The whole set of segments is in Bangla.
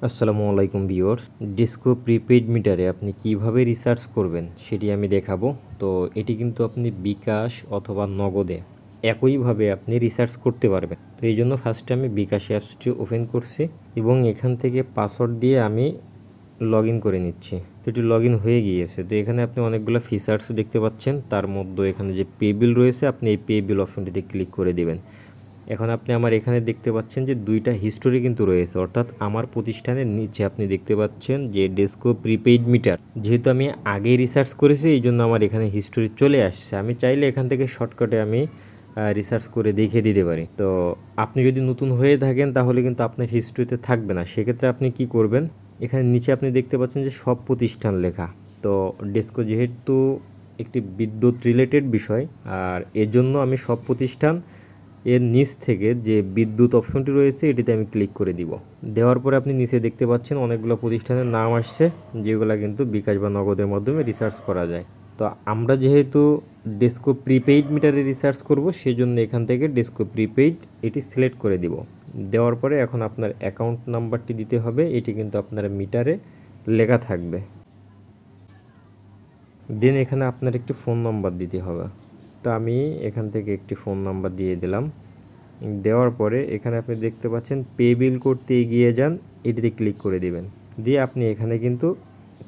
আসসালামু আলাইকুম ভিউয়ার্স। ডিসকো প্রিপেইড মিটারে আপনি কিভাবে রিসার্চ করবেন সেটি আমি দেখাবো। তো এটি কিন্তু আপনি বিকাশ অথবা নগদে একইভাবে আপনি রিসার্চ করতে পারবেন। তো এই জন্য ফার্স্টে আমি বিকাশ অ্যাপসটি ওপেন করছি এবং এখান থেকে পাসওয়ার্ড দিয়ে আমি লগ ইন করে নিচ্ছি। তো এটি লগ ইন হয়ে গিয়েছে। তো এখানে আপনি অনেকগুলো ফিচার্স দেখতে পাচ্ছেন, তার মধ্যে এখানে যে পে বিল রয়েছে আপনি এই পে বিল অপশনটিতে ক্লিক করে দেবেন। এখন আপনি আমার এখানে দেখতে পাচ্ছেন যে দুইটা হিস্টোরি কিন্তু রয়েছে, অর্থাৎ আমার প্রতিষ্ঠানের নিচে আপনি দেখতে পাচ্ছেন যে ডিসকো প্রিপেইড মিটার। যেহেতু আমি আগেই রিসার্চ করেছি এই জন্য আমার এখানে হিস্টোরি চলে আসছে। আমি চাইলে এখান থেকে শর্টকাটে আমি রিসার্চ করে দেখিয়ে দিতে পারি। তো আপনি যদি নতুন হয়ে থাকেন তাহলে কিন্তু আপনার হিস্ট্রিতে থাকবে না। সেক্ষেত্রে আপনি কি করবেন, এখানে নিচে আপনি দেখতে পাচ্ছেন যে সব প্রতিষ্ঠান লেখা। তো ডিসকো যেহেতু একটি বিদ্যুৎ রিলেটেড বিষয়, আর এর জন্য আমি সব প্রতিষ্ঠান এর নিচ থেকে যে বিদ্যুৎ অপশনটি রয়েছে এটিতে আমি ক্লিক করে দিব। দেওয়ার পরে আপনি নিচে দেখতে পাচ্ছেন অনেকগুলো প্রতিষ্ঠানের নাম আসছে, যেগুলো কিন্তু বিকাশ বা নগদের মাধ্যমে রিসার্চ করা যায়। তো আমরা যেহেতু ডিসকো প্রিপেইড মিটারে রিসার্চ করব, সেই জন্য এখান থেকে ডিসকো প্রিপেইড এটি সিলেক্ট করে দিব। দেওয়ার পরে এখন আপনার অ্যাকাউন্ট নাম্বারটি দিতে হবে, এটি কিন্তু আপনার মিটারে লেখা থাকবে। দেন এখানে আপনার একটি ফোন নাম্বার দিতে হবে। তো আমি এখান থেকে একটি ফোন নাম্বার দিয়ে দিলাম। দেওয়ার পরে এখানে আপনি দেখতে পাচ্ছেন পে বিল করতে এগিয়ে যান, এটিতে ক্লিক করে দিবেন। দিয়ে আপনি এখানে কিন্তু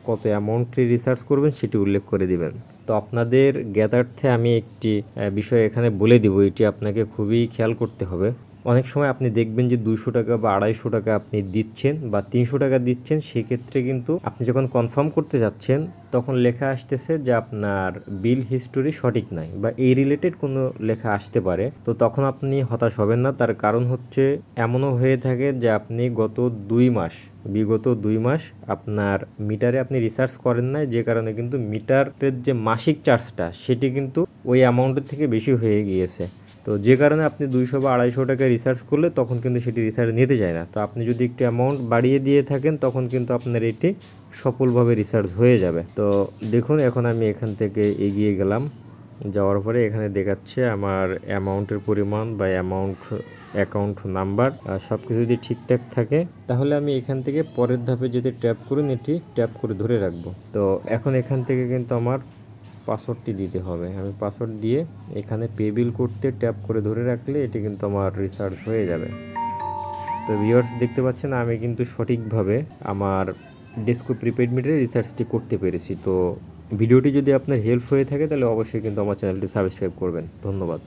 কত অ্যামাউন্টে রিসার্চ করবেন সেটি উল্লেখ করে দিবেন। তো আপনাদের জ্ঞাতার্থে আমি একটি বিষয় এখানে বলে দিব, এটি আপনাকে খুবই খেয়াল করতে হবে। অনেক সময় আপনি দেখবেন যে 200 টাকা বা 250 টাকা আপনি দিচ্ছেন বা 300 টাকা দিচ্ছেন, সেক্ষেত্রে কিন্তু আপনি যখন কনফার্ম করতে যাচ্ছেন তখন লেখা আসতেছে যে আপনার বিল হিস্টোরি সঠিক নাই বা এই রিলেটেড কোনো লেখা আসতে পারে। তো তখন আপনি হতাশ হবেন না, তার কারণ হচ্ছে এমনও হয়ে থাকে যে আপনি বিগত 2 মাস আপনার মিটারে আপনি রিসার্চ করেন নাই, যে কারণে কিন্তু মিটারের যে মাসিক চার্জটা সেটি কিন্তু ওই অ্যামাউন্টের থেকে বেশি হয়ে গিয়েছে। তো যে কারণে আপনি 200 বা 250 টাকা রিসার্চ করলে তখন কিন্তু সেটি রিসার্চ নিতে যায় না। তো আপনি যদি একটু অ্যামাউন্ট বাড়িয়ে দিয়ে থাকেন তখন কিন্তু আপনার এটি সফলভাবে রিসার্চ হয়ে যাবে। তো দেখুন এখন আমি এখান থেকে এগিয়ে গেলাম, যাওয়ার পরে এখানে দেখাচ্ছে আমার অ্যামাউন্টের পরিমাণ বা অ্যাকাউন্ট নাম্বার সব কিছু যদি ঠিকঠাক থাকে তাহলে আমি এখান থেকে পরের ধাপে যদি ট্যাপ করুন এটি ট্যাপ করে ধরে রাখবো। তো এখন এখান থেকে কিন্তু আমার পাসওয়ার্ডটি দিতে হবে। আমি পাসওয়ার্ড দিয়ে এখানে পে বিল করতে ট্যাপ করে ধরে রাখলে এটি কিন্তু আমার রিসার্চ হয়ে যাবে। তো ভিউয়ার্স দেখতে পাচ্ছেন আমি কিন্তু সঠিকভাবে আমার ডিসকো প্রিপেইড মিটারে রিসার্চটি করতে পেরেছি। তো ভিডিওটি যদি আপনার হেল্প হয়ে থাকে তাহলে অবশ্যই কিন্তু আমার চ্যানেলটি সাবস্ক্রাইব করবেন। ধন্যবাদ।